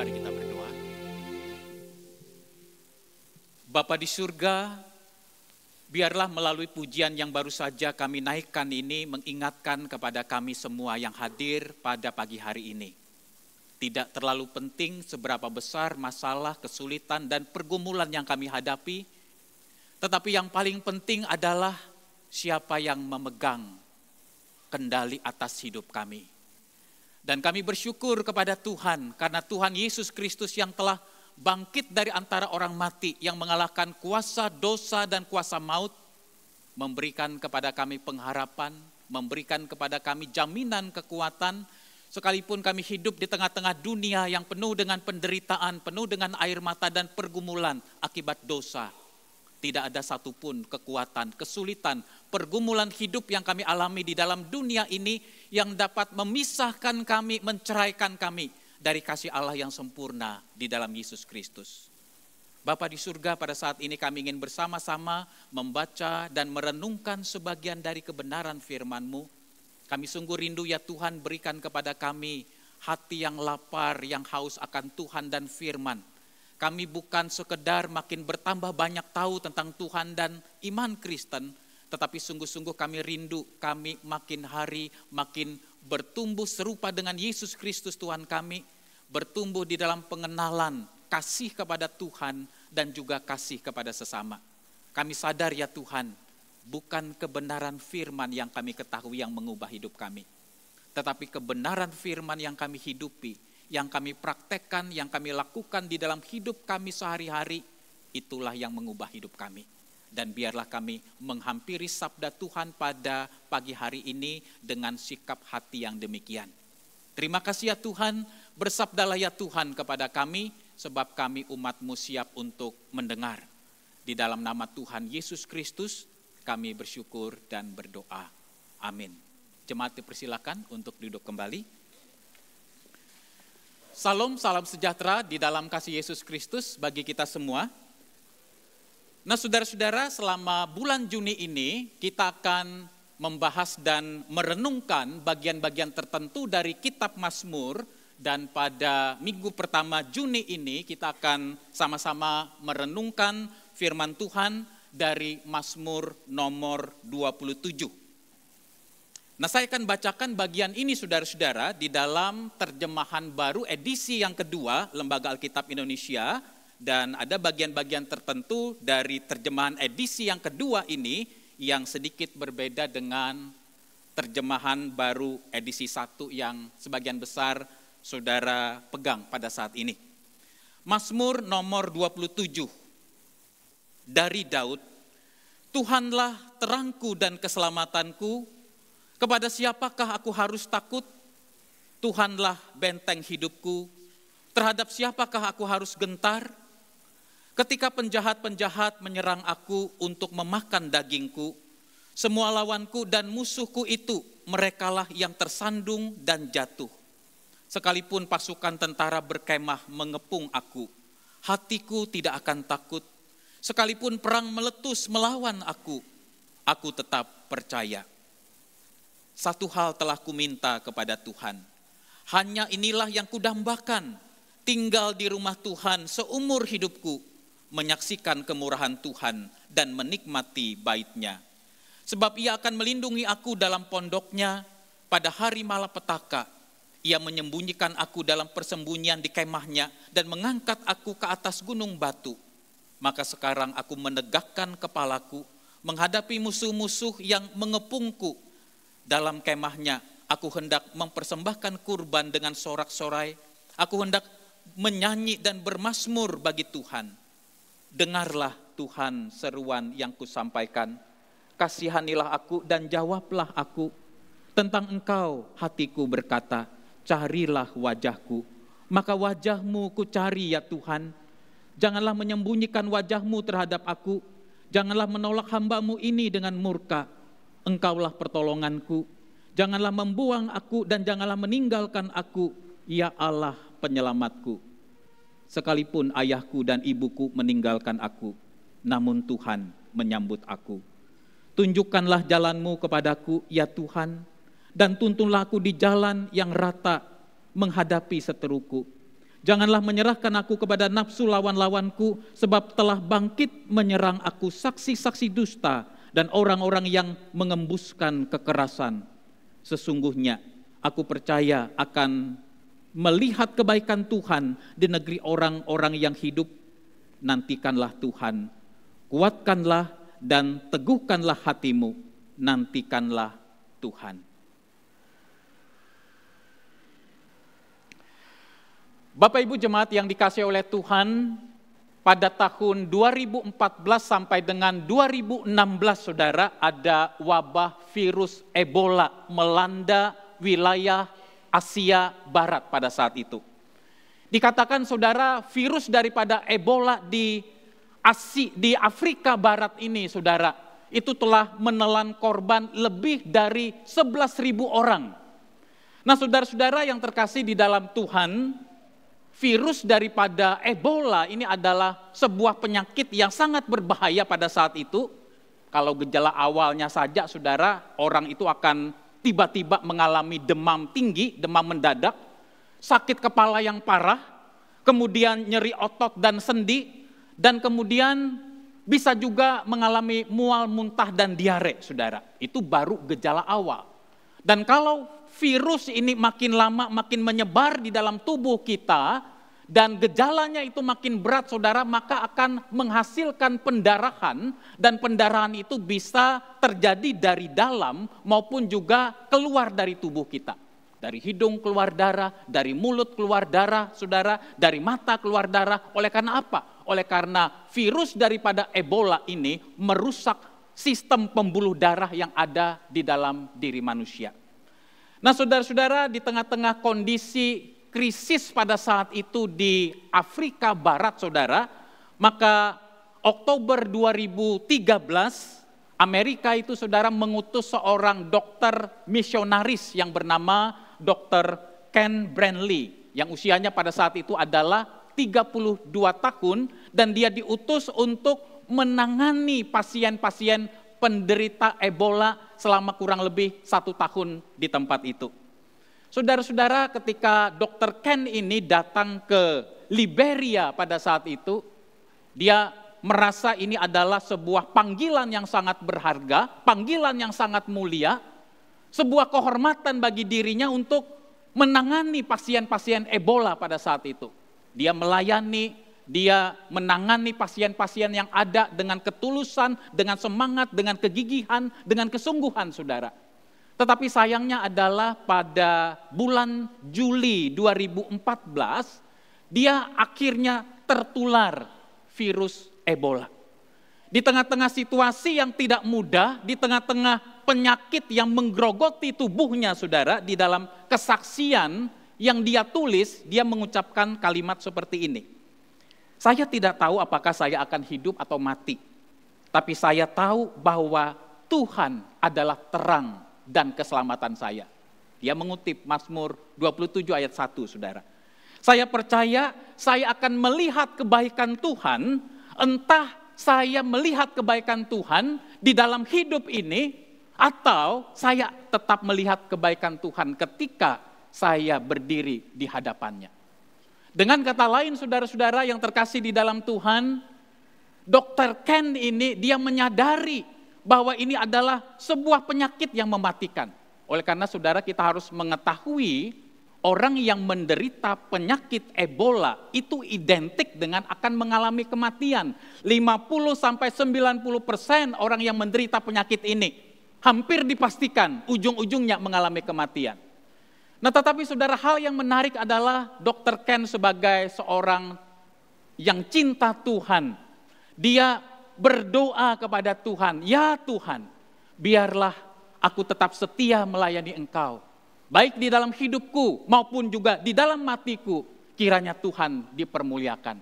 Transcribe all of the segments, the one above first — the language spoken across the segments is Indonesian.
Mari kita berdoa. Bapa di surga, biarlah melalui pujian yang baru saja kami naikkan ini mengingatkan kepada kami semua yang hadir pada pagi hari ini. Tidak terlalu penting seberapa besar masalah, kesulitan, dan pergumulan yang kami hadapi, tetapi yang paling penting adalah siapa yang memegang kendali atas hidup kami. Dan kami bersyukur kepada Tuhan, karena Tuhan Yesus Kristus yang telah bangkit dari antara orang mati, yang mengalahkan kuasa dosa dan kuasa maut, memberikan kepada kami pengharapan, memberikan kepada kami jaminan kekuatan, sekalipun kami hidup di tengah-tengah dunia yang penuh dengan penderitaan, penuh dengan air mata dan pergumulan akibat dosa. Tidak ada satupun kekuatan, kesulitan, pergumulan hidup yang kami alami di dalam dunia ini yang dapat memisahkan kami, menceraikan kami dari kasih Allah yang sempurna di dalam Yesus Kristus. Bapa di surga, pada saat ini kami ingin bersama-sama membaca dan merenungkan sebagian dari kebenaran firman-Mu. Kami sungguh rindu ya Tuhan, berikan kepada kami hati yang lapar, yang haus akan Tuhan dan firman. Kami bukan sekedar makin bertambah banyak tahu tentang Tuhan dan iman Kristen, tetapi sungguh-sungguh kami rindu, kami makin hari makin bertumbuh serupa dengan Yesus Kristus Tuhan kami, bertumbuh di dalam pengenalan, kasih kepada Tuhan dan juga kasih kepada sesama. Kami sadar ya Tuhan, bukan kebenaran firman yang kami ketahui yang mengubah hidup kami, tetapi kebenaran firman yang kami hidupi, yang kami praktekkan, yang kami lakukan di dalam hidup kami sehari-hari, itulah yang mengubah hidup kami. Dan biarlah kami menghampiri sabda Tuhan pada pagi hari ini dengan sikap hati yang demikian. Terima kasih ya Tuhan, bersabdalah ya Tuhan kepada kami, sebab kami umat-Mu siap untuk mendengar. Di dalam nama Tuhan Yesus Kristus, kami bersyukur dan berdoa. Amin. Jemaat dipersilakan untuk duduk kembali. Salam sejahtera di dalam kasih Yesus Kristus bagi kita semua. Nah saudara-saudara, selama bulan Juni ini kita akan membahas dan merenungkan bagian-bagian tertentu dari kitab Mazmur, dan pada minggu pertama Juni ini kita akan sama-sama merenungkan firman Tuhan dari Mazmur nomor 27. Nah saya akan bacakan bagian ini saudara-saudara di dalam terjemahan baru edisi yang kedua Lembaga Alkitab Indonesia, dan ada bagian-bagian tertentu dari terjemahan edisi yang kedua ini yang sedikit berbeda dengan terjemahan baru edisi 1 yang sebagian besar saudara pegang pada saat ini. Mazmur nomor 27 dari Daud. Tuhanlah terangku dan keselamatanku, kepada siapakah aku harus takut? Tuhanlah benteng hidupku, terhadap siapakah aku harus gentar? Ketika penjahat-penjahat menyerang aku untuk memakan dagingku, semua lawanku dan musuhku itu, merekalah yang tersandung dan jatuh. Sekalipun pasukan tentara berkemah mengepung aku, hatiku tidak akan takut. Sekalipun perang meletus melawan aku tetap percaya. Satu hal telah kuminta kepada Tuhan, hanya inilah yang kudambakan, tinggal di rumah Tuhan seumur hidupku, menyaksikan kemurahan Tuhan dan menikmati bait-Nya. Sebab Ia akan melindungi aku dalam pondok-Nya, pada hari malapetaka Ia menyembunyikan aku dalam persembunyian di kemah-Nya dan mengangkat aku ke atas gunung batu. Maka sekarang aku menegakkan kepalaku menghadapi musuh-musuh yang mengepungku. Dalam kemah-Nya aku hendak mempersembahkan kurban dengan sorak-sorai. Aku hendak menyanyi dan bermazmur bagi Tuhan. Dengarlah Tuhan seruan yang kusampaikan. Kasihanilah aku dan jawablah aku. Tentang Engkau hatiku berkata, carilah wajah-Ku. Maka wajah-Mu ku cari ya Tuhan. Janganlah menyembunyikan wajah-Mu terhadap aku. Janganlah menolak hamba-Mu ini dengan murka. Engkaulah pertolonganku, janganlah membuang aku dan janganlah meninggalkan aku, ya Allah penyelamatku. Sekalipun ayahku dan ibuku meninggalkan aku, namun Tuhan menyambut aku. Tunjukkanlah jalan-Mu kepadaku, ya Tuhan, dan tuntunlah aku di jalan yang rata menghadapi seteruku. Janganlah menyerahkan aku kepada nafsu lawan-lawanku, sebab telah bangkit menyerang aku saksi-saksi dusta dan orang-orang yang mengembuskan kekerasan. Sesungguhnya aku percaya akan melihat kebaikan Tuhan di negeri orang-orang yang hidup. Nantikanlah Tuhan, kuatkanlah dan teguhkanlah hatimu, nantikanlah Tuhan. Bapak Ibu jemaat yang dikasihi oleh Tuhan, pada tahun 2014 sampai dengan 2016 saudara, ada wabah virus Ebola melanda wilayah Asia Barat pada saat itu. Dikatakan saudara, virus daripada Ebola di Afrika Barat ini saudara, itu telah menelan korban lebih dari 11.000 orang. Nah saudara-saudara yang terkasih di dalam Tuhan, virus daripada Ebola ini adalah sebuah penyakit yang sangat berbahaya pada saat itu. Kalau gejala awalnya saja saudara, orang itu akan tiba-tiba mengalami demam tinggi, demam mendadak, sakit kepala yang parah, kemudian nyeri otot dan sendi, dan kemudian bisa juga mengalami mual, muntah, dan diare, saudara. Itu baru gejala awal. Dan kalau virus ini makin lama makin menyebar di dalam tubuh kita, dan gejalanya itu makin berat saudara, maka akan menghasilkan pendarahan, dan pendarahan itu bisa terjadi dari dalam maupun juga keluar dari tubuh kita. Dari hidung keluar darah, dari mulut keluar darah saudara, dari mata keluar darah. Oleh karena apa? Oleh karena virus daripada Ebola ini merusak sistem pembuluh darah yang ada di dalam diri manusia. Nah saudara-saudara, di tengah-tengah kondisi krisis pada saat itu di Afrika Barat saudara, maka Oktober 2013 Amerika itu saudara mengutus seorang dokter misionaris yang bernama Dr. Ken Brantley, yang usianya pada saat itu adalah 32 tahun, dan dia diutus untuk menangani pasien-pasien penderita Ebola selama kurang lebih 1 tahun di tempat itu. Saudara-saudara, ketika Dr. Ken ini datang ke Liberia pada saat itu, dia merasa ini adalah sebuah panggilan yang sangat berharga, panggilan yang sangat mulia, sebuah kehormatan bagi dirinya untuk menangani pasien-pasien Ebola pada saat itu. Dia melayani, dia menangani pasien-pasien yang ada dengan ketulusan, dengan semangat, dengan kegigihan, dengan kesungguhan saudara. Tetapi sayangnya adalah pada bulan Juli 2014, dia akhirnya tertular virus Ebola. Di tengah-tengah situasi yang tidak mudah, di tengah-tengah penyakit yang menggerogoti tubuhnya saudara, di dalam kesaksian yang dia tulis, dia mengucapkan kalimat seperti ini. Saya tidak tahu apakah saya akan hidup atau mati, tapi saya tahu bahwa Tuhan adalah terang dan keselamatan saya. Dia mengutip Mazmur 27 ayat 1 saudara. Saya percaya saya akan melihat kebaikan Tuhan, entah saya melihat kebaikan Tuhan di dalam hidup ini, atau saya tetap melihat kebaikan Tuhan ketika saya berdiri di hadapannya. Dengan kata lain saudara-saudara yang terkasih di dalam Tuhan, Dr. Ken ini dia menyadari bahwa ini adalah sebuah penyakit yang mematikan. Oleh karena saudara, kita harus mengetahui orang yang menderita penyakit Ebola itu identik dengan akan mengalami kematian. 50-90% orang yang menderita penyakit ini hampir dipastikan ujung-ujungnya mengalami kematian. Nah tetapi saudara, hal yang menarik adalah Dr. Ken sebagai seorang yang cinta Tuhan, dia berdoa kepada Tuhan, ya Tuhan, biarlah aku tetap setia melayani Engkau. Baik di dalam hidupku maupun juga di dalam matiku, kiranya Tuhan dipermuliakan.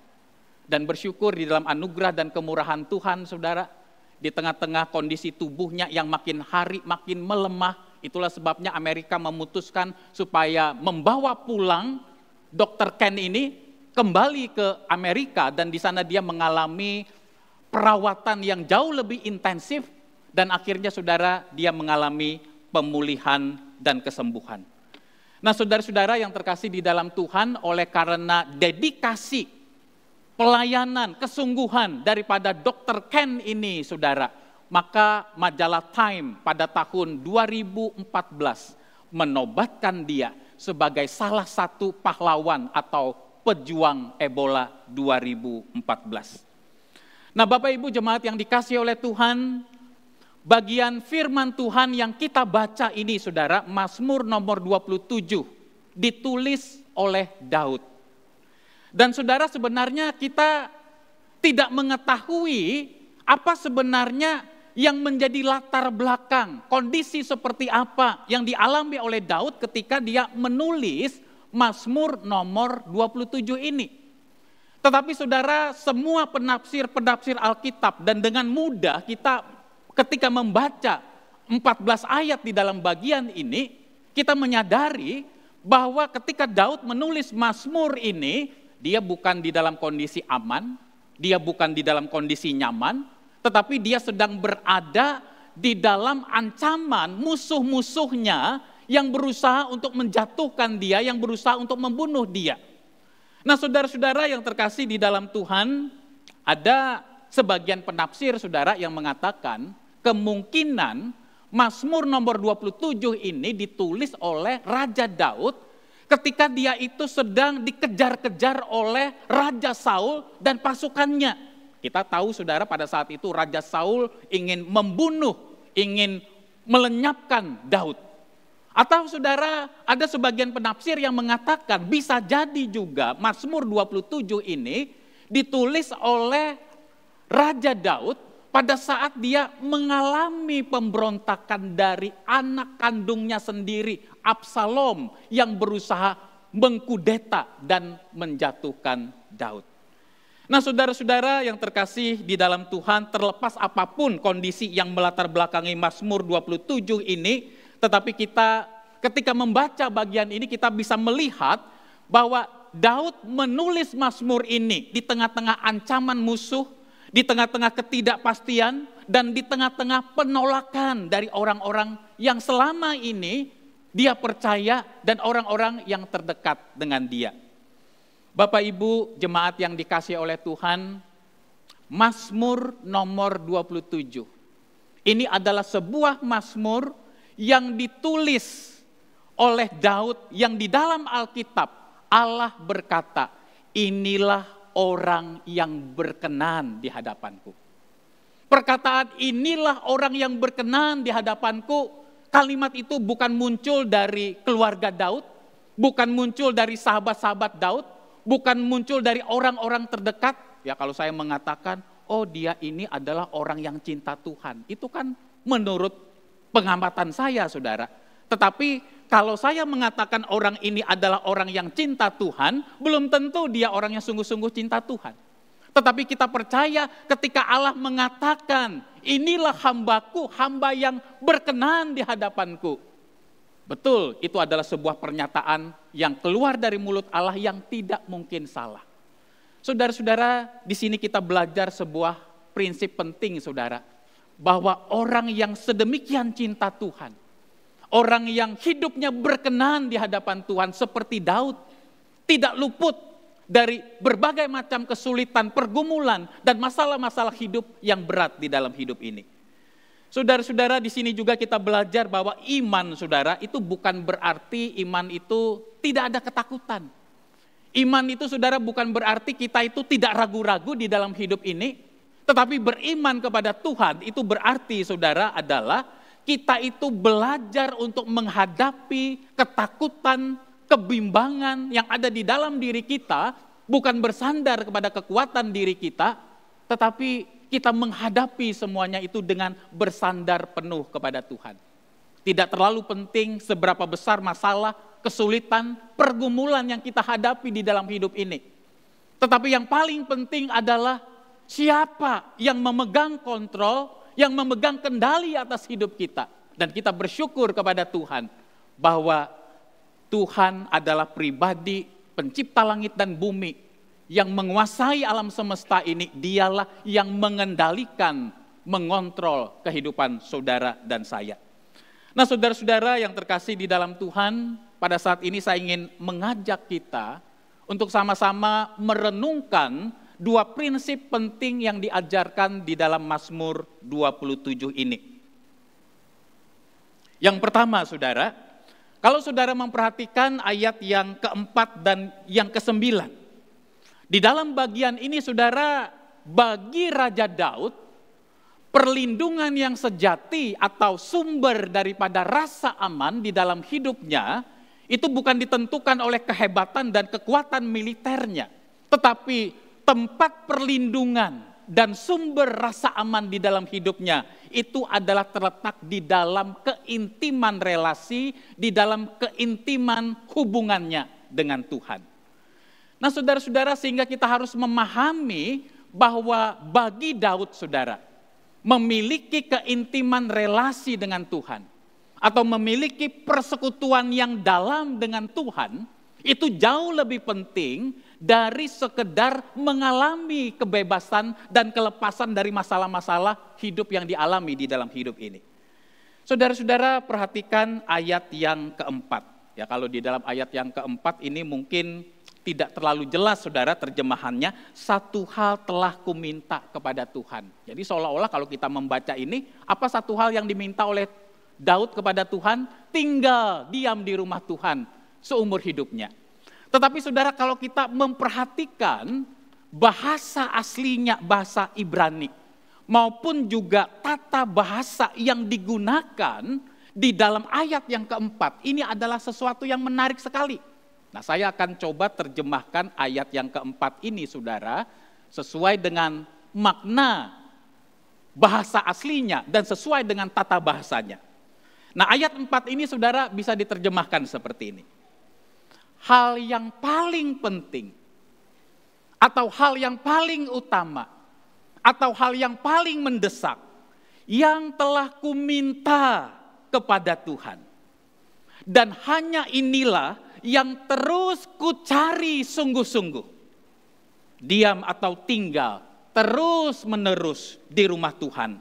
Dan bersyukur di dalam anugerah dan kemurahan Tuhan, saudara, di tengah-tengah kondisi tubuhnya yang makin hari makin melemah, itulah sebabnya Amerika memutuskan supaya membawa pulang Dr. Ken ini kembali ke Amerika, dan di sana dia mengalami perawatan yang jauh lebih intensif, dan akhirnya saudara dia mengalami pemulihan dan kesembuhan. Nah, saudara-saudara yang terkasih di dalam Tuhan, oleh karena dedikasi, pelayanan, kesungguhan daripada Dr. Ken ini, saudara, maka majalah Time pada tahun 2014 menobatkan dia sebagai salah satu pahlawan atau pejuang Ebola 2014. Nah, Bapak Ibu jemaat yang dikasihi oleh Tuhan, bagian firman Tuhan yang kita baca ini, saudara, Mazmur nomor 27, ditulis oleh Daud. Dan saudara, sebenarnya kita tidak mengetahui apa sebenarnya yang menjadi latar belakang, kondisi seperti apa yang dialami oleh Daud ketika dia menulis Mazmur nomor 27 ini. Tetapi saudara, semua penafsir Alkitab, dan dengan mudah kita ketika membaca 14 ayat di dalam bagian ini, kita menyadari bahwa ketika Daud menulis Mazmur ini, dia bukan di dalam kondisi aman, dia bukan di dalam kondisi nyaman, tetapi dia sedang berada di dalam ancaman musuh-musuhnya yang berusaha untuk menjatuhkan dia, yang berusaha untuk membunuh dia. Nah, saudara-saudara yang terkasih di dalam Tuhan, ada sebagian penafsir, saudara, yang mengatakan kemungkinan Mazmur nomor 27 ini ditulis oleh Raja Daud ketika dia itu sedang dikejar-kejar oleh Raja Saul dan pasukannya. Kita tahu, saudara, pada saat itu Raja Saul ingin membunuh, ingin melenyapkan Daud. Atau saudara, ada sebagian penafsir yang mengatakan bisa jadi juga Mazmur 27 ini ditulis oleh Raja Daud pada saat dia mengalami pemberontakan dari anak kandungnya sendiri, Absalom, yang berusaha mengkudeta dan menjatuhkan Daud. Nah, saudara-saudara yang terkasih di dalam Tuhan, terlepas apapun kondisi yang melatar belakangi Mazmur 27 ini, tetapi kita ketika membaca bagian ini kita bisa melihat bahwa Daud menulis Mazmur ini di tengah-tengah ancaman musuh, di tengah-tengah ketidakpastian, dan di tengah-tengah penolakan dari orang-orang yang selama ini dia percaya dan orang-orang yang terdekat dengan dia. Bapak Ibu jemaat yang dikasihi oleh Tuhan, Mazmur nomor 27. Ini adalah sebuah Mazmur yang ditulis oleh Daud, yang di dalam Alkitab Allah berkata, inilah orang yang berkenan di hadapanku. Perkataan inilah orang yang berkenan di hadapanku, kalimat itu bukan muncul dari keluarga Daud, bukan muncul dari sahabat-sahabat Daud, bukan muncul dari orang-orang terdekat. Ya, kalau saya mengatakan, oh dia ini adalah orang yang cinta Tuhan. Itu kan menurut pengamatan saya, saudara. Tetapi kalau saya mengatakan orang ini adalah orang yang cinta Tuhan, belum tentu dia orang yang sungguh-sungguh cinta Tuhan. Tetapi kita percaya ketika Allah mengatakan, inilah hambaku, hamba yang berkenan di hadapanku. Betul, itu adalah sebuah pernyataan yang keluar dari mulut Allah yang tidak mungkin salah. Saudara-saudara, di sini kita belajar sebuah prinsip penting, saudara. Bahwa orang yang sedemikian cinta Tuhan, orang yang hidupnya berkenan di hadapan Tuhan seperti Daud, tidak luput dari berbagai macam kesulitan, pergumulan, dan masalah-masalah hidup yang berat di dalam hidup ini. Saudara-saudara, di sini juga kita belajar bahwa iman, saudara, itu bukan berarti iman itu tidak ada ketakutan. Iman itu, saudara, bukan berarti kita itu tidak ragu-ragu di dalam hidup ini, tetapi beriman kepada Tuhan itu berarti, saudara, adalah kita itu belajar untuk menghadapi ketakutan, kebimbangan yang ada di dalam diri kita, bukan bersandar kepada kekuatan diri kita, tetapi kita menghadapi semuanya itu dengan bersandar penuh kepada Tuhan. Tidak terlalu penting seberapa besar masalah, kesulitan, pergumulan yang kita hadapi di dalam hidup ini. Tetapi yang paling penting adalah siapa yang memegang kontrol, yang memegang kendali atas hidup kita. Dan kita bersyukur kepada Tuhan bahwa Tuhan adalah pribadi pencipta langit dan bumi, yang menguasai alam semesta ini. Dialah yang mengendalikan, mengontrol kehidupan saudara dan saya. Nah, saudara-saudara yang terkasih di dalam Tuhan, pada saat ini saya ingin mengajak kita untuk sama-sama merenungkan dua prinsip penting yang diajarkan di dalam Mazmur 27 ini. Yang pertama, saudara, kalau saudara memperhatikan ayat yang keempat dan yang kesembilan, di dalam bagian ini, saudara, bagi Raja Daud, perlindungan yang sejati atau sumber daripada rasa aman di dalam hidupnya, itu bukan ditentukan oleh kehebatan dan kekuatan militernya, tetapi tempat perlindungan dan sumber rasa aman di dalam hidupnya itu adalah terletak di dalam keintiman relasi, di dalam keintiman hubungannya dengan Tuhan. Nah, saudara-saudara, sehingga kita harus memahami bahwa bagi Daud, saudara, memiliki keintiman relasi dengan Tuhan atau memiliki persekutuan yang dalam dengan Tuhan itu jauh lebih penting dari sekedar mengalami kebebasan dan kelepasan dari masalah-masalah hidup yang dialami di dalam hidup ini. Saudara-saudara, perhatikan ayat yang keempat. Ya, kalau di dalam ayat yang keempat ini mungkin tidak terlalu jelas, saudara, terjemahannya. Satu hal telah kuminta kepada Tuhan. Jadi seolah-olah kalau kita membaca ini, apa satu hal yang diminta oleh Daud kepada Tuhan? Tinggal diam di rumah Tuhan seumur hidupnya. Tetapi saudara, kalau kita memperhatikan bahasa aslinya, bahasa Ibrani, maupun juga tata bahasa yang digunakan di dalam ayat yang keempat, ini adalah sesuatu yang menarik sekali. Nah, saya akan coba terjemahkan ayat yang keempat ini, saudara, sesuai dengan makna bahasa aslinya dan sesuai dengan tata bahasanya. Nah, ayat 4 ini, saudara, bisa diterjemahkan seperti ini. Hal yang paling penting, atau hal yang paling utama, atau hal yang paling mendesak, yang telah kuminta kepada Tuhan. Dan hanya inilah yang terus kucari sungguh-sungguh. Diam atau tinggal terus menerus di rumah Tuhan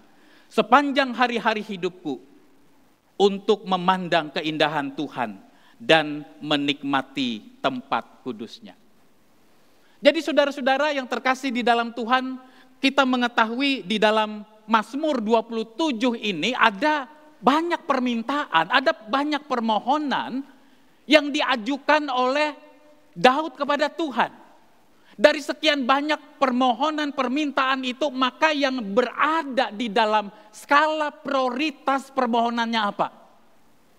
sepanjang hari-hari hidupku untuk memandang keindahan Tuhan dan menikmati tempat kudusnya. Jadi saudara-saudara yang terkasih di dalam Tuhan, kita mengetahui di dalam Mazmur 27 ini ada banyak permintaan, ada banyak permohonan yang diajukan oleh Daud kepada Tuhan. Dari sekian banyak permohonan permintaan itu, maka yang berada di dalam skala prioritas permohonannya apa?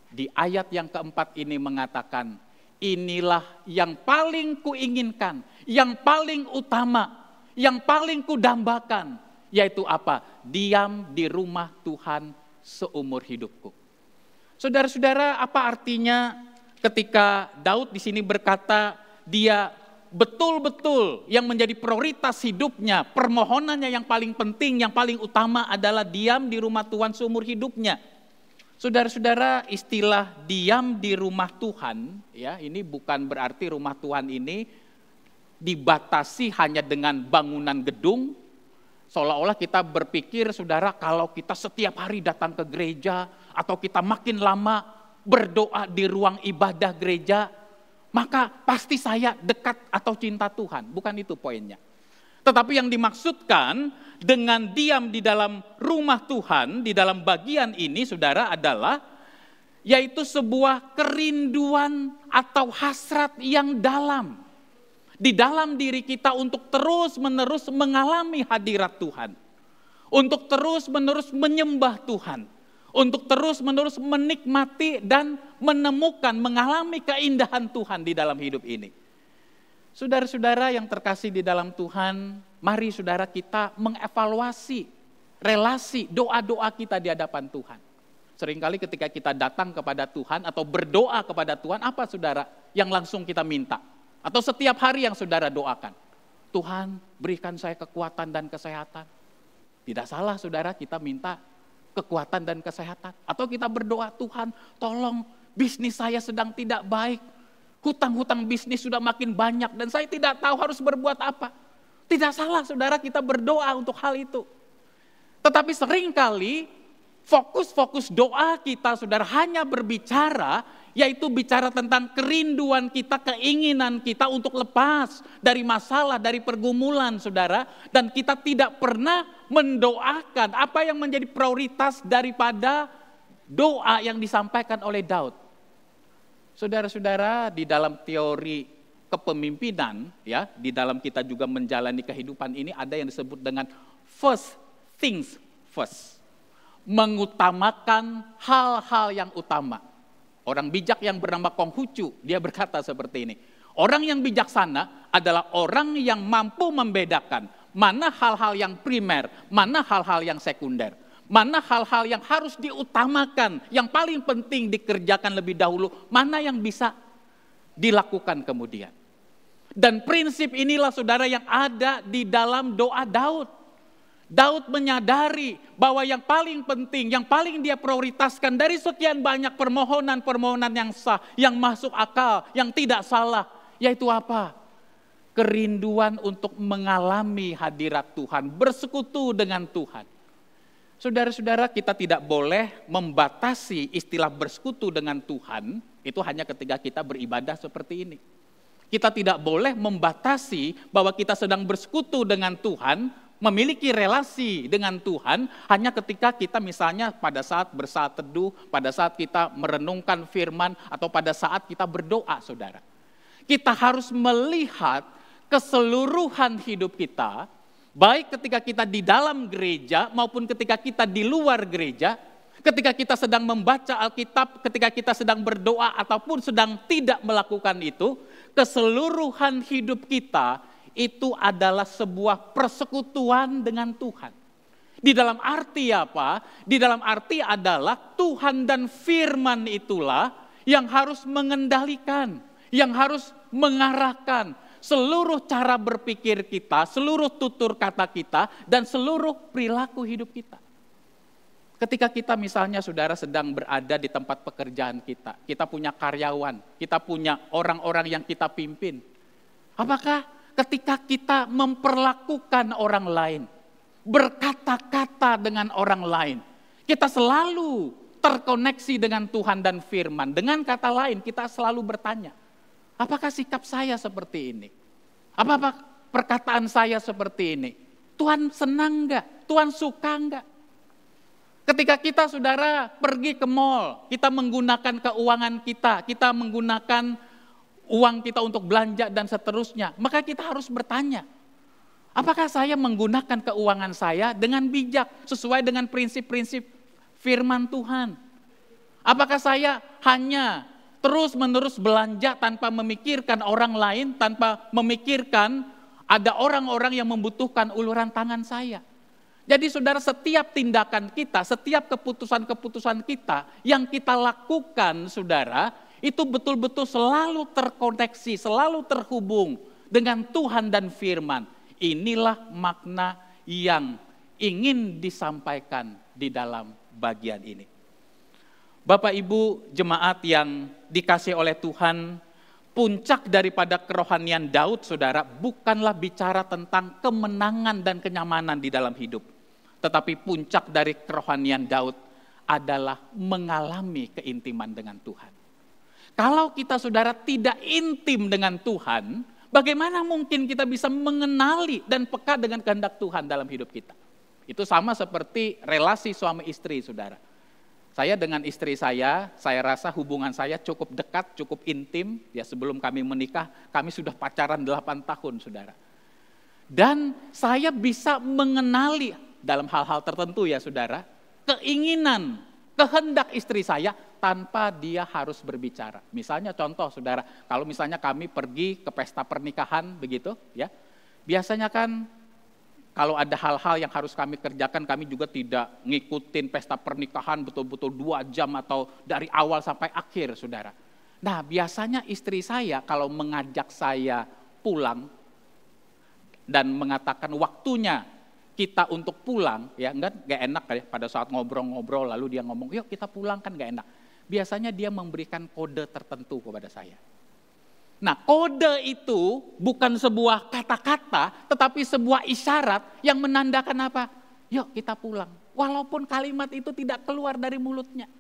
Di ayat yang keempat ini mengatakan, inilah yang paling kuinginkan, yang paling utama, yang paling kudambakan, yaitu apa? Diam di rumah Tuhan seumur hidupku. Saudara-saudara, apa artinya ketika Daud di sini berkata dia betul-betul yang menjadi prioritas hidupnya, permohonannya yang paling penting, yang paling utama adalah diam di rumah Tuhan seumur hidupnya. Saudara-saudara, istilah diam di rumah Tuhan, ya, ini bukan berarti rumah Tuhan ini dibatasi hanya dengan bangunan gedung. Seolah-olah kita berpikir, saudara, kalau kita setiap hari datang ke gereja atau kita makin lama berdoa di ruang ibadah gereja, maka pasti saya dekat atau cinta Tuhan. Bukan itu poinnya. Tetapi yang dimaksudkan dengan diam di dalam rumah Tuhan, di dalam bagian ini, saudara, adalah yaitu sebuah kerinduan atau hasrat yang dalam di dalam diri kita untuk terus-menerus mengalami hadirat Tuhan, untuk terus-menerus menyembah Tuhan, untuk terus-menerus menikmati dan menemukan, mengalami keindahan Tuhan di dalam hidup ini. Saudara-saudara yang terkasih di dalam Tuhan, mari saudara kita mengevaluasi relasi doa-doa kita di hadapan Tuhan. Seringkali ketika kita datang kepada Tuhan atau berdoa kepada Tuhan, apa saudara yang langsung kita minta? Atau setiap hari yang saudara doakan? Tuhan, berikan saya kekuatan dan kesehatan. Tidak salah saudara kita minta kekuatan dan kesehatan. Atau kita berdoa, Tuhan tolong bisnis saya sedang tidak baik. Hutang-hutang bisnis sudah makin banyak dan saya tidak tahu harus berbuat apa. Tidak salah saudara kita berdoa untuk hal itu. Tetapi seringkali fokus-fokus doa kita saudara hanya berbicara yaitu bicara tentang kerinduan kita, keinginan kita untuk lepas dari masalah, dari pergumulan, saudara. Dan kita tidak pernah mendoakan apa yang menjadi prioritas daripada doa yang disampaikan oleh Daud. Saudara-saudara, di dalam teori kepemimpinan, ya, di dalam kita juga menjalani kehidupan ini ada yang disebut dengan first things first. Mengutamakan hal-hal yang utama. Orang bijak yang bernama Konghucu, dia berkata seperti ini. Orang yang bijaksana adalah orang yang mampu membedakan mana hal-hal yang primer, mana hal-hal yang sekunder. Mana hal-hal yang harus diutamakan, yang paling penting dikerjakan lebih dahulu, mana yang bisa dilakukan kemudian. Dan prinsip inilah saudara yang ada di dalam doa Daud. Daud menyadari bahwa yang paling penting, yang paling dia prioritaskan dari sekian banyak permohonan-permohonan yang sah, yang masuk akal, yang tidak salah, yaitu apa? Kerinduan untuk mengalami hadirat Tuhan, bersekutu dengan Tuhan. Saudara-saudara, kita tidak boleh membatasi istilah bersekutu dengan Tuhan, itu hanya ketika kita beribadah seperti ini. Kita tidak boleh membatasi bahwa kita sedang bersekutu dengan Tuhan, memiliki relasi dengan Tuhan hanya ketika kita misalnya pada saat bersaat teduh, pada saat kita merenungkan firman, atau pada saat kita berdoa, saudara. Kita harus melihat keseluruhan hidup kita, baik ketika kita di dalam gereja maupun ketika kita di luar gereja, ketika kita sedang membaca Alkitab, ketika kita sedang berdoa ataupun sedang tidak melakukan itu, keseluruhan hidup kita itu adalah sebuah persekutuan dengan Tuhan. Di dalam arti apa? Di dalam arti adalah Tuhan dan firman itulah yang harus mengendalikan, yang harus mengarahkan seluruh cara berpikir kita, seluruh tutur kata kita, dan seluruh perilaku hidup kita. Ketika kita misalnya saudara sedang berada di tempat pekerjaan kita punya karyawan, kita punya orang-orang yang kita pimpin. Apakah ketika kita memperlakukan orang lain, berkata-kata dengan orang lain, kita selalu terkoneksi dengan Tuhan dan firman. Dengan kata lain, kita selalu bertanya, apakah sikap saya seperti ini? Apakah perkataan saya seperti ini? Tuhan senang enggak? Tuhan suka enggak? Ketika kita saudara pergi ke mall, kita menggunakan keuangan kita menggunakan uang kita untuk belanja dan seterusnya, maka kita harus bertanya, apakah saya menggunakan keuangan saya dengan bijak, sesuai dengan prinsip-prinsip firman Tuhan? Apakah saya hanya terus-menerus belanja tanpa memikirkan orang lain, tanpa memikirkan ada orang-orang yang membutuhkan uluran tangan saya? Jadi saudara, setiap tindakan kita, setiap keputusan-keputusan kita yang kita lakukan saudara, itu betul-betul selalu terkoneksi, selalu terhubung dengan Tuhan dan firman. Inilah makna yang ingin disampaikan di dalam bagian ini. Bapak Ibu jemaat yang dikasihi oleh Tuhan, puncak daripada kerohanian Daud saudara bukanlah bicara tentang kemenangan dan kenyamanan di dalam hidup. Tetapi puncak dari kerohanian Daud adalah mengalami keintiman dengan Tuhan. Kalau kita saudara tidak intim dengan Tuhan, bagaimana mungkin kita bisa mengenali dan peka dengan kehendak Tuhan dalam hidup kita? Itu sama seperti relasi suami istri saudara. Saya dengan istri saya rasa hubungan saya cukup dekat, cukup intim. Ya sebelum kami menikah, kami sudah pacaran 8 tahun saudara. Dan saya bisa mengenali dalam hal-hal tertentu ya saudara, keinginan, kehendak istri saya tanpa dia harus berbicara. Misalnya contoh saudara, kalau misalnya kami pergi ke pesta pernikahan begitu ya, biasanya kan kalau ada hal-hal yang harus kami kerjakan, kami juga tidak ngikutin pesta pernikahan betul-betul 2 jam atau dari awal sampai akhir saudara. Nah biasanya istri saya kalau mengajak saya pulang dan mengatakan waktunya kita untuk pulang, ya enggak enak ya pada saat ngobrol-ngobrol lalu dia ngomong, yuk kita pulang, kan enggak enak. Biasanya dia memberikan kode tertentu kepada saya. Nah kode itu bukan sebuah kata-kata, tetapi sebuah isyarat yang menandakan apa? Yuk kita pulang. Walaupun kalimat itu tidak keluar dari mulutnya.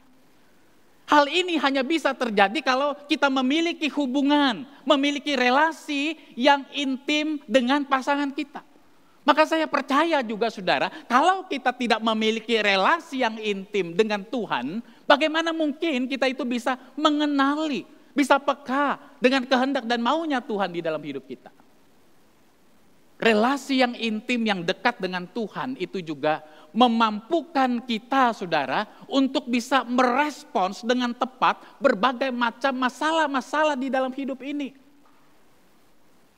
Hal ini hanya bisa terjadi kalau kita memiliki hubungan, memiliki relasi yang intim dengan pasangan kita. Maka saya percaya juga saudara, kalau kita tidak memiliki relasi yang intim dengan Tuhan, bagaimana mungkin kita itu bisa mengenali, bisa peka dengan kehendak dan maunya Tuhan di dalam hidup kita. Relasi yang intim, yang dekat dengan Tuhan itu juga memampukan kita saudara untuk bisa merespons dengan tepat berbagai macam masalah-masalah di dalam hidup ini.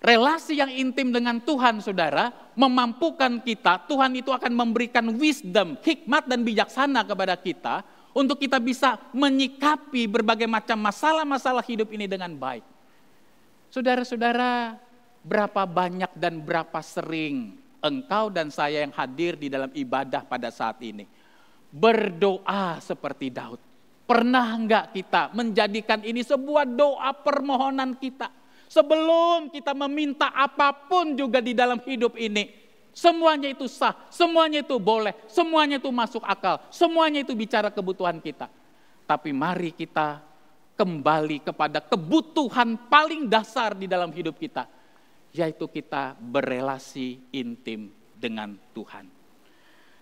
Relasi yang intim dengan Tuhan saudara memampukan kita, Tuhan itu akan memberikan wisdom, hikmat dan bijaksana kepada kita untuk kita bisa menyikapi berbagai macam masalah-masalah hidup ini dengan baik. Saudara-saudara, berapa banyak dan berapa sering engkau dan saya yang hadir di dalam ibadah pada saat ini berdoa seperti Daud. Pernah enggak kita menjadikan ini sebuah doa permohonan kita? Sebelum kita meminta apapun juga di dalam hidup ini, semuanya itu sah, semuanya itu boleh, semuanya itu masuk akal, semuanya itu bicara kebutuhan kita. Tapi mari kita kembali kepada kebutuhan paling dasar di dalam hidup kita, yaitu kita berelasi intim dengan Tuhan.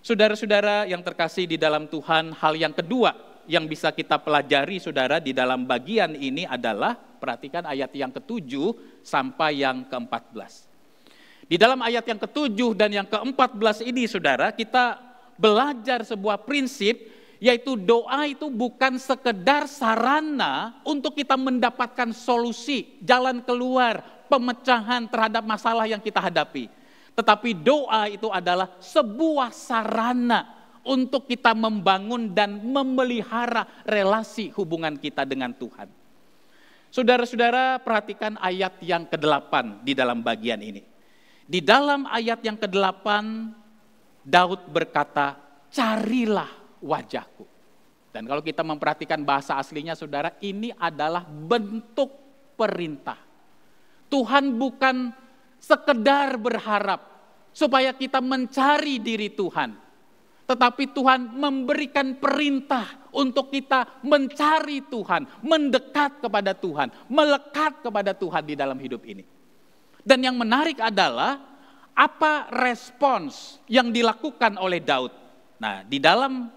Saudara-saudara yang terkasih di dalam Tuhan, hal yang kedua yang bisa kita pelajari saudara di dalam bagian ini adalah, perhatikan ayat yang ke-7 sampai yang ke-14. Di dalam ayat yang ke-7 dan yang ke-14 ini saudara, kita belajar sebuah prinsip, yaitu doa itu bukan sekedar sarana untuk kita mendapatkan solusi, jalan keluar, pemecahan terhadap masalah yang kita hadapi. Tetapi doa itu adalah sebuah sarana untuk kita membangun dan memelihara relasi hubungan kita dengan Tuhan. Saudara-saudara, perhatikan ayat yang ke-8 di dalam bagian ini. Di dalam ayat yang ke-8, Daud berkata, carilah wajahku. Dan kalau kita memperhatikan bahasa aslinya saudara, ini adalah bentuk perintah. Tuhan bukan sekedar berharap supaya kita mencari diri Tuhan, tetapi Tuhan memberikan perintah untuk kita mencari Tuhan, mendekat kepada Tuhan, melekat kepada Tuhan di dalam hidup ini. Dan yang menarik adalah apa respons yang dilakukan oleh Daud. Nah, di dalam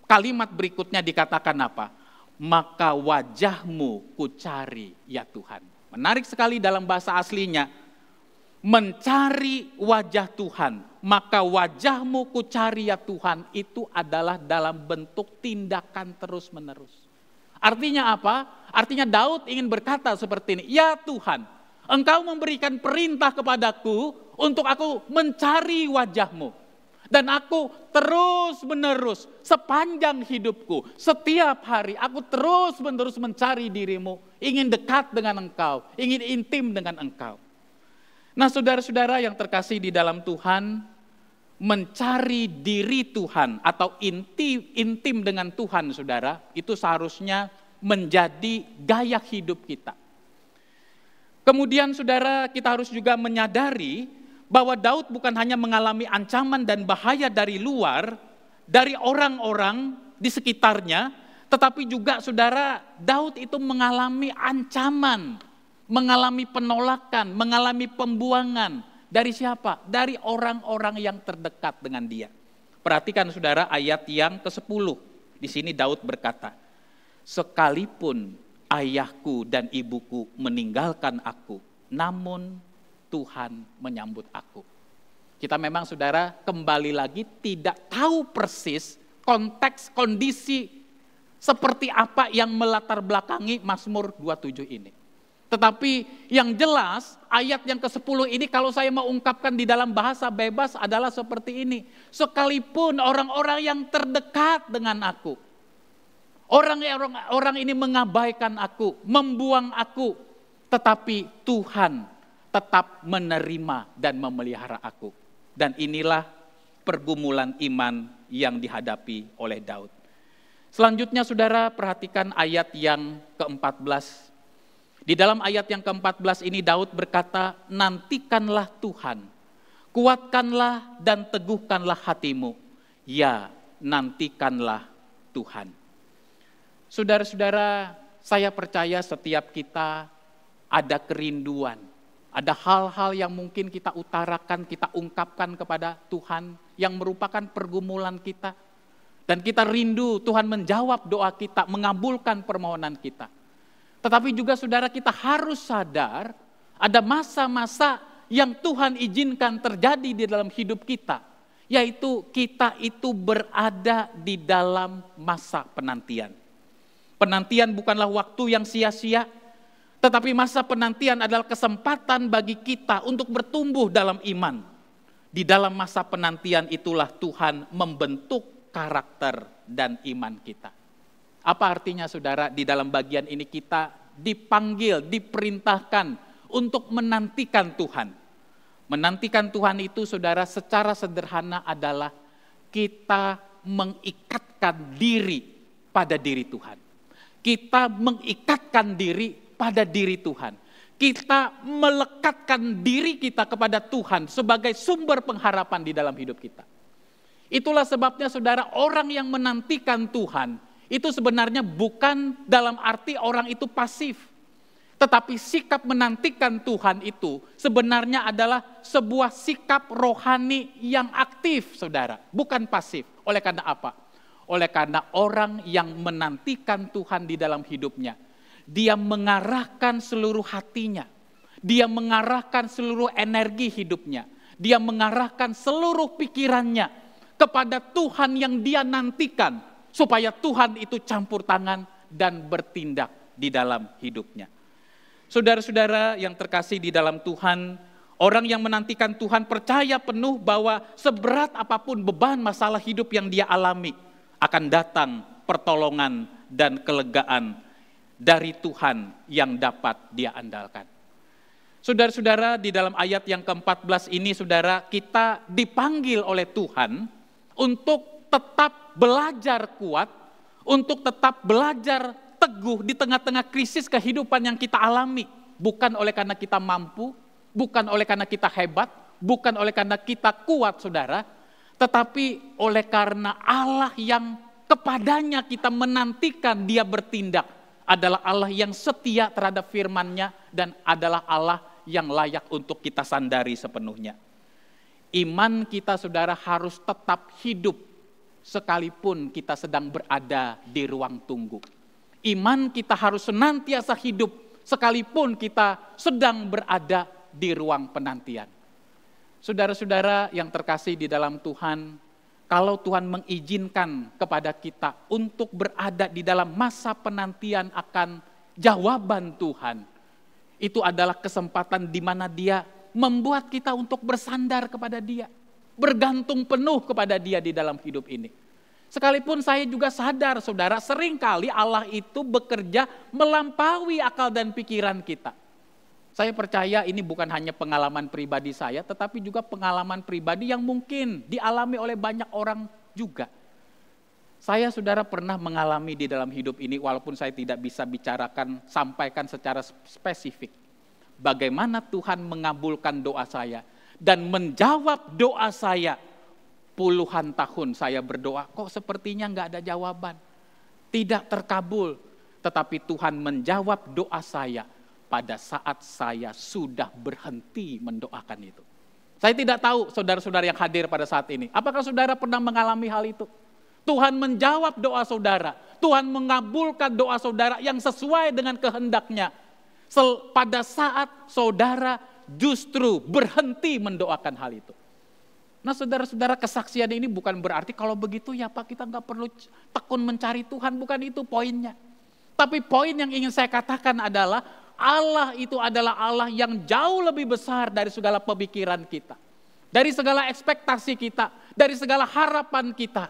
kalimat berikutnya dikatakan apa? Maka wajahmu kucari ya Tuhan. Menarik sekali dalam bahasa aslinya, mencari wajah Tuhan, maka wajahmu kucari ya Tuhan, itu adalah dalam bentuk tindakan terus-menerus. Artinya apa? Artinya Daud ingin berkata seperti ini, ya Tuhan, Engkau memberikan perintah kepadaku untuk aku mencari wajahmu. Dan aku terus-menerus sepanjang hidupku, setiap hari aku terus-menerus mencari dirimu, ingin dekat dengan engkau, ingin intim dengan engkau. Nah saudara-saudara yang terkasih di dalam Tuhan, mencari diri Tuhan atau intim dengan Tuhan saudara, itu seharusnya menjadi gaya hidup kita. Kemudian saudara, kita harus juga menyadari bahwa Daud bukan hanya mengalami ancaman dan bahaya dari luar, dari orang-orang di sekitarnya, tetapi juga saudara, Daud itu mengalami ancaman, mengalami penolakan, mengalami pembuangan. Dari siapa? Dari orang-orang yang terdekat dengan dia. Perhatikan saudara ayat yang ke-10. Di sini Daud berkata, sekalipun ayahku dan ibuku meninggalkan aku, namun Tuhan menyambut aku. Kita memang saudara kembali lagi tidak tahu persis konteks kondisi seperti apa yang melatar belakangi Mazmur 27 ini. Tetapi yang jelas ayat yang ke-10 ini kalau saya mau ungkapkan di dalam bahasa bebas adalah seperti ini. Sekalipun orang-orang yang terdekat dengan aku, orang ini mengabaikan aku, membuang aku, tetapi Tuhan tetap menerima dan memelihara aku. Dan inilah pergumulan iman yang dihadapi oleh Daud. Selanjutnya saudara perhatikan ayat yang ke-14. Di dalam ayat yang ke-14 ini Daud berkata, nantikanlah Tuhan, kuatkanlah dan teguhkanlah hatimu. Ya, nantikanlah Tuhan. Saudara-saudara, saya percaya setiap kita ada kerinduan, ada hal-hal yang mungkin kita utarakan, kita ungkapkan kepada Tuhan yang merupakan pergumulan kita. Dan kita rindu Tuhan menjawab doa kita, mengabulkan permohonan kita. Tetapi juga saudara, kita harus sadar ada masa-masa yang Tuhan izinkan terjadi di dalam hidup kita. Yaitu kita itu berada di dalam masa penantian. Penantian bukanlah waktu yang sia-sia, tetapi masa penantian adalah kesempatan bagi kita untuk bertumbuh dalam iman. Di dalam masa penantian itulah Tuhan membentuk karakter dan iman kita. Apa artinya saudara? Di dalam bagian ini kita dipanggil, diperintahkan untuk menantikan Tuhan. Menantikan Tuhan itu saudara secara sederhana adalah kita mengikatkan diri pada diri Tuhan. Kita mengikatkan diri pada diri Tuhan. Kita melekatkan diri kita kepada Tuhan sebagai sumber pengharapan di dalam hidup kita. Itulah sebabnya saudara, orang yang menantikan Tuhan itu sebenarnya bukan dalam arti orang itu pasif. Tetapi sikap menantikan Tuhan itu sebenarnya adalah sebuah sikap rohani yang aktif saudara. Bukan pasif. Oleh karena apa? Oleh karena orang yang menantikan Tuhan di dalam hidupnya, dia mengarahkan seluruh hatinya, dia mengarahkan seluruh energi hidupnya, dia mengarahkan seluruh pikirannya kepada Tuhan yang dia nantikan, supaya Tuhan itu campur tangan dan bertindak di dalam hidupnya. Saudara-saudara yang terkasih di dalam Tuhan, orang yang menantikan Tuhan percaya penuh bahwa seberat apapun beban masalah hidup yang dia alami, akan datang pertolongan dan kelegaan dari Tuhan yang dapat dia andalkan. Saudara-saudara, di dalam ayat yang ke-14 ini, saudara, kita dipanggil oleh Tuhan untuk tetap belajar kuat, untuk tetap belajar teguh di tengah-tengah krisis kehidupan yang kita alami. Bukan oleh karena kita mampu, bukan oleh karena kita hebat, bukan oleh karena kita kuat, saudara, tetapi oleh karena Allah yang kepadanya kita menantikan dia bertindak adalah Allah yang setia terhadap firman-Nya dan adalah Allah yang layak untuk kita sandari sepenuhnya. Iman kita saudara harus tetap hidup sekalipun kita sedang berada di ruang tunggu. Iman kita harus senantiasa hidup sekalipun kita sedang berada di ruang penantian. Saudara-saudara yang terkasih di dalam Tuhan, kalau Tuhan mengizinkan kepada kita untuk berada di dalam masa penantian akan jawaban Tuhan, itu adalah kesempatan di mana Dia membuat kita untuk bersandar kepada Dia, bergantung penuh kepada Dia di dalam hidup ini. Sekalipun saya juga sadar, saudara, seringkali Allah itu bekerja melampaui akal dan pikiran kita. Saya percaya ini bukan hanya pengalaman pribadi saya, tetapi juga pengalaman pribadi yang mungkin dialami oleh banyak orang juga. Saya saudara pernah mengalami di dalam hidup ini, walaupun saya tidak bisa sampaikan secara spesifik. Bagaimana Tuhan mengabulkan doa saya dan menjawab doa saya. Puluhan tahun saya berdoa, kok sepertinya nggak ada jawaban. Tidak terkabul, tetapi Tuhan menjawab doa saya pada saat saya sudah berhenti mendoakan itu. Saya tidak tahu saudara-saudara yang hadir pada saat ini, apakah saudara pernah mengalami hal itu? Tuhan menjawab doa saudara, Tuhan mengabulkan doa saudara yang sesuai dengan kehendak-Nya. Pada saat saudara justru berhenti mendoakan hal itu. Nah saudara-saudara, kesaksian ini bukan berarti kalau begitu ya Pak kita nggak perlu tekun mencari Tuhan, bukan itu poinnya. Tapi poin yang ingin saya katakan adalah Allah itu adalah Allah yang jauh lebih besar dari segala pemikiran kita. Dari segala ekspektasi kita, dari segala harapan kita.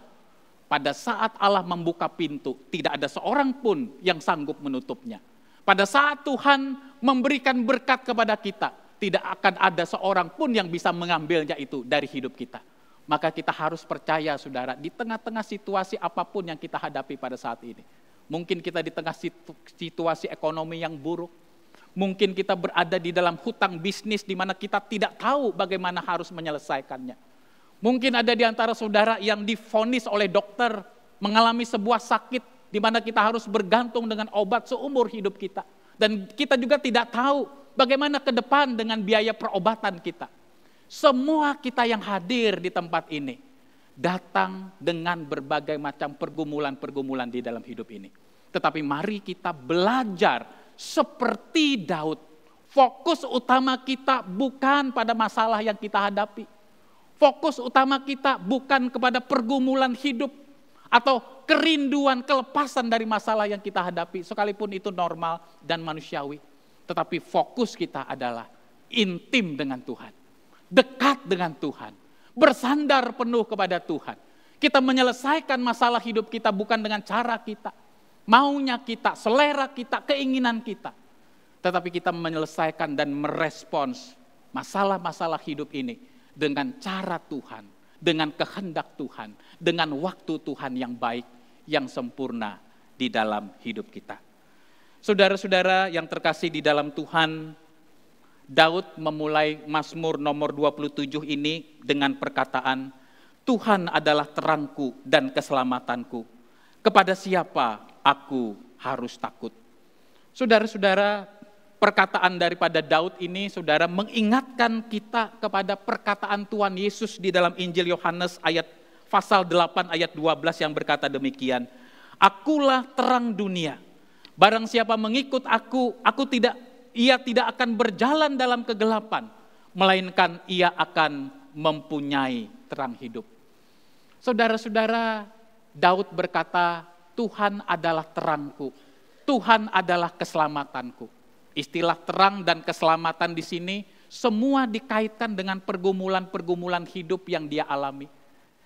Pada saat Allah membuka pintu, tidak ada seorang pun yang sanggup menutupnya. Pada saat Tuhan memberikan berkat kepada kita, tidak akan ada seorang pun yang bisa mengambilnya itu dari hidup kita. Maka kita harus percaya saudara, di tengah-tengah situasi apapun yang kita hadapi pada saat ini. Mungkin kita di tengah situasi ekonomi yang buruk. Mungkin kita berada di dalam hutang bisnis di mana kita tidak tahu bagaimana harus menyelesaikannya. Mungkin ada di antara saudara yang divonis oleh dokter mengalami sebuah sakit di mana kita harus bergantung dengan obat seumur hidup kita. Dan kita juga tidak tahu bagaimana ke depan dengan biaya perobatan kita. Semua kita yang hadir di tempat ini datang dengan berbagai macam pergumulan-pergumulan di dalam hidup ini. Tetapi mari kita belajar seperti Daud. Fokus utama kita bukan pada masalah yang kita hadapi. Fokus utama kita bukan kepada pergumulan hidup atau kerinduan kelepasan dari masalah yang kita hadapi, sekalipun itu normal dan manusiawi. Tetapi fokus kita adalah intim dengan Tuhan, dekat dengan Tuhan, bersandar penuh kepada Tuhan. Kita menyelesaikan masalah hidup kita bukan dengan cara kita, maunya kita, selera kita, keinginan kita. Tetapi kita menyelesaikan dan merespons masalah-masalah hidup ini dengan cara Tuhan, dengan kehendak Tuhan, dengan waktu Tuhan yang baik, yang sempurna di dalam hidup kita. Saudara-saudara yang terkasih di dalam Tuhan, Daud memulai Mazmur nomor 27 ini dengan perkataan, Tuhan adalah terangku dan keselamatanku. Kepada siapa aku harus takut? Saudara-saudara, perkataan daripada Daud ini, saudara, mengingatkan kita kepada perkataan Tuhan Yesus di dalam Injil Yohanes pasal 8 ayat 12 yang berkata demikian. Akulah terang dunia. Barang siapa mengikut ia tidak akan berjalan dalam kegelapan, melainkan ia akan mempunyai terang hidup. Saudara-saudara, Daud berkata, Tuhan adalah terangku, Tuhan adalah keselamatanku. Istilah terang dan keselamatan di sini semua dikaitkan dengan pergumulan-pergumulan hidup yang dia alami.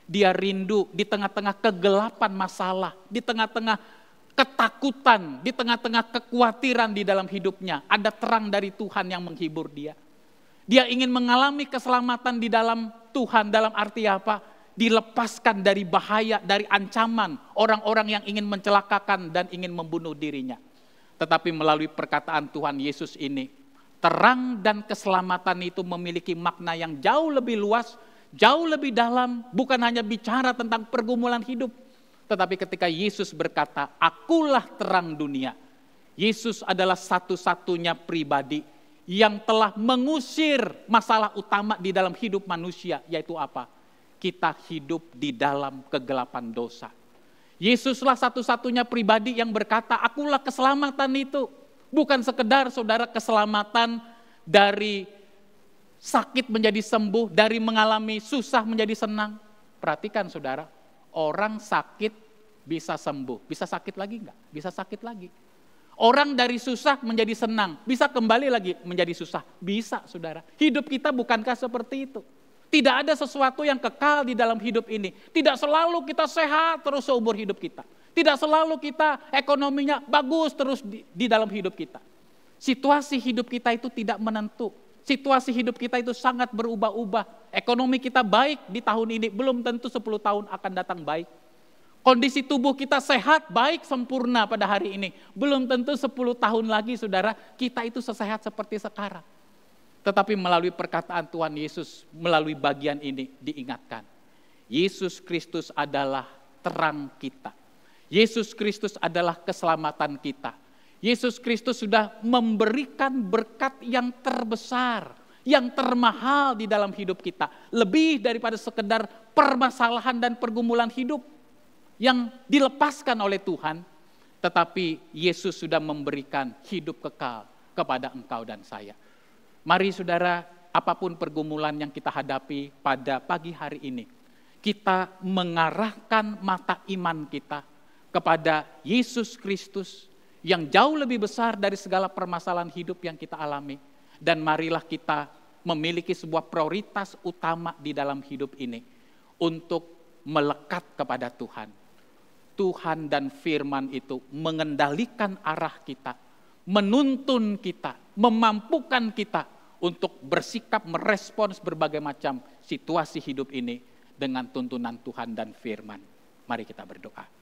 Dia rindu di tengah-tengah kegelapan masalah, di tengah-tengah ketakutan, di tengah-tengah kekhawatiran di dalam hidupnya. Ada terang dari Tuhan yang menghibur dia. Dia ingin mengalami keselamatan di dalam Tuhan, dalam arti apa? Dilepaskan dari bahaya, dari ancaman orang-orang yang ingin mencelakakan dan ingin membunuh dirinya. Tetapi melalui perkataan Tuhan Yesus ini, terang dan keselamatan itu memiliki makna yang jauh lebih luas, jauh lebih dalam, bukan hanya bicara tentang pergumulan hidup. Tetapi ketika Yesus berkata, akulah terang dunia, Yesus adalah satu-satunya pribadi yang telah mengusir masalah utama di dalam hidup manusia, yaitu apa? Kita hidup di dalam kegelapan dosa. Yesuslah satu-satunya pribadi yang berkata, akulah keselamatan itu. Bukan sekedar saudara keselamatan dari sakit menjadi sembuh, dari mengalami susah menjadi senang. Perhatikan saudara, orang sakit bisa sembuh, bisa sakit lagi enggak? Bisa sakit lagi. Orang dari susah menjadi senang, bisa kembali lagi menjadi susah. Bisa saudara, hidup kita bukankah seperti itu? Tidak ada sesuatu yang kekal di dalam hidup ini. Tidak selalu kita sehat terus seumur hidup kita. Tidak selalu kita ekonominya bagus terus di dalam hidup kita. Situasi hidup kita itu tidak menentu. Situasi hidup kita itu sangat berubah-ubah. Ekonomi kita baik di tahun ini, belum tentu 10 tahun akan datang baik. Kondisi tubuh kita sehat, baik, sempurna pada hari ini. Belum tentu 10 tahun lagi saudara, kita itu sesehat seperti sekarang. Tetapi melalui perkataan Tuhan Yesus, melalui bagian ini diingatkan. Yesus Kristus adalah terang kita. Yesus Kristus adalah keselamatan kita. Yesus Kristus sudah memberikan berkat yang terbesar, yang termahal di dalam hidup kita. Lebih daripada sekedar permasalahan dan pergumulan hidup yang dilepaskan oleh Tuhan. Tetapi Yesus sudah memberikan hidup kekal kepada engkau dan saya. Mari saudara, apapun pergumulan yang kita hadapi pada pagi hari ini, kita mengarahkan mata iman kita kepada Yesus Kristus yang jauh lebih besar dari segala permasalahan hidup yang kita alami. Dan marilah kita memiliki sebuah prioritas utama di dalam hidup ini untuk melekat kepada Tuhan. Tuhan dan firman itu mengendalikan arah kita, menuntun kita, memampukan kita untuk bersikap merespons berbagai macam situasi hidup ini dengan tuntunan Tuhan dan firman. Mari kita berdoa.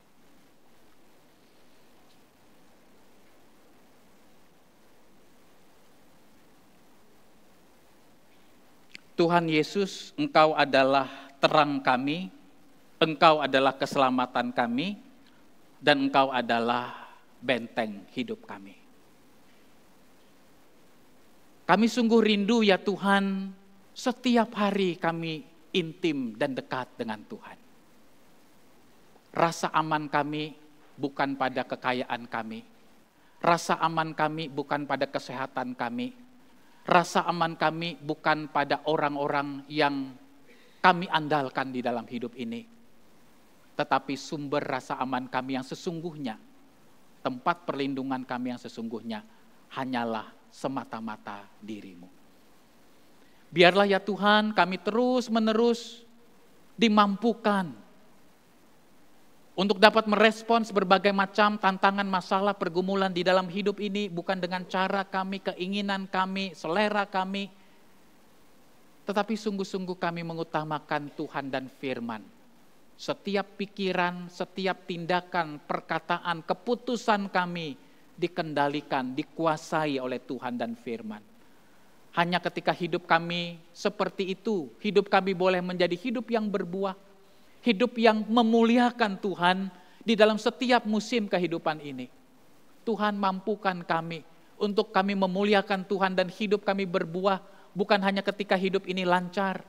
Tuhan Yesus, Engkau adalah terang kami, Engkau adalah keselamatan kami, dan Engkau adalah benteng hidup kami. Kami sungguh rindu ya Tuhan, setiap hari kami intim dan dekat dengan Tuhan. Rasa aman kami bukan pada kekayaan kami. Rasa aman kami bukan pada kesehatan kami. Rasa aman kami bukan pada orang-orang yang kami andalkan di dalam hidup ini. Tetapi sumber rasa aman kami yang sesungguhnya, tempat perlindungan kami yang sesungguhnya, hanyalah semata-mata diri-Mu. Biarlah ya Tuhan kami terus-menerus dimampukan untuk dapat merespons berbagai macam tantangan, masalah, pergumulan di dalam hidup ini, bukan dengan cara kami, keinginan kami, selera kami, tetapi sungguh-sungguh kami mengutamakan Tuhan dan firman. Setiap pikiran, setiap tindakan, perkataan, keputusan kami dikendalikan, dikuasai oleh Tuhan dan firman. Hanya ketika hidup kami seperti itu, hidup kami boleh menjadi hidup yang berbuah, hidup yang memuliakan Tuhan di dalam setiap musim kehidupan ini. Tuhan mampukan kami untuk kami memuliakan Tuhan dan hidup kami berbuah, bukan hanya ketika hidup ini lancar,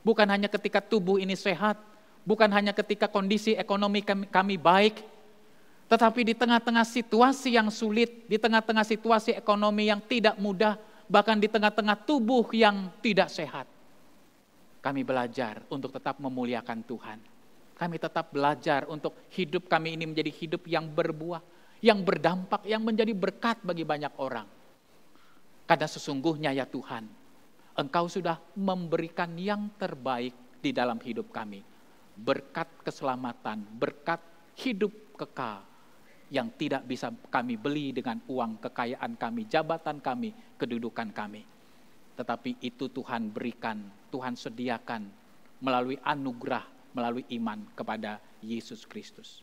bukan hanya ketika tubuh ini sehat, bukan hanya ketika kondisi ekonomi kami baik, tetapi di tengah-tengah situasi yang sulit, di tengah-tengah situasi ekonomi yang tidak mudah, bahkan di tengah-tengah tubuh yang tidak sehat, kami belajar untuk tetap memuliakan Tuhan. Kami tetap belajar untuk hidup kami ini menjadi hidup yang berbuah, yang berdampak, yang menjadi berkat bagi banyak orang. Karena sesungguhnya ya Tuhan, Engkau sudah memberikan yang terbaik di dalam hidup kami. Berkat keselamatan, berkat hidup kekal yang tidak bisa kami beli dengan uang kekayaan kami, jabatan kami, kedudukan kami. Tetapi itu Tuhan berikan, Tuhan sediakan melalui anugerah, melalui iman kepada Yesus Kristus.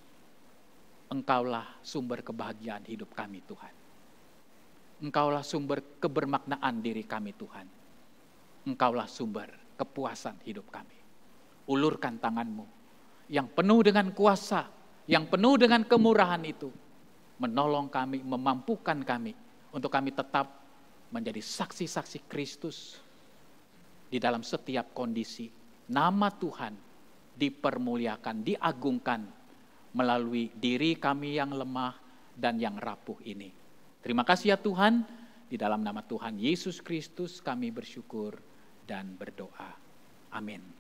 Engkaulah sumber kebahagiaan hidup kami Tuhan. Engkaulah sumber kebermaknaan diri kami Tuhan. Engkaulah sumber kepuasan hidup kami. Ulurkan tangan-Mu yang penuh dengan kuasa, yang penuh dengan kemurahan itu, menolong kami, memampukan kami, untuk kami tetap menjadi saksi-saksi Kristus di dalam setiap kondisi. Nama Tuhan dipermuliakan, diagungkan melalui diri kami yang lemah dan yang rapuh ini. Terima kasih ya Tuhan, di dalam nama Tuhan Yesus Kristus kami bersyukur dan berdoa. Amin.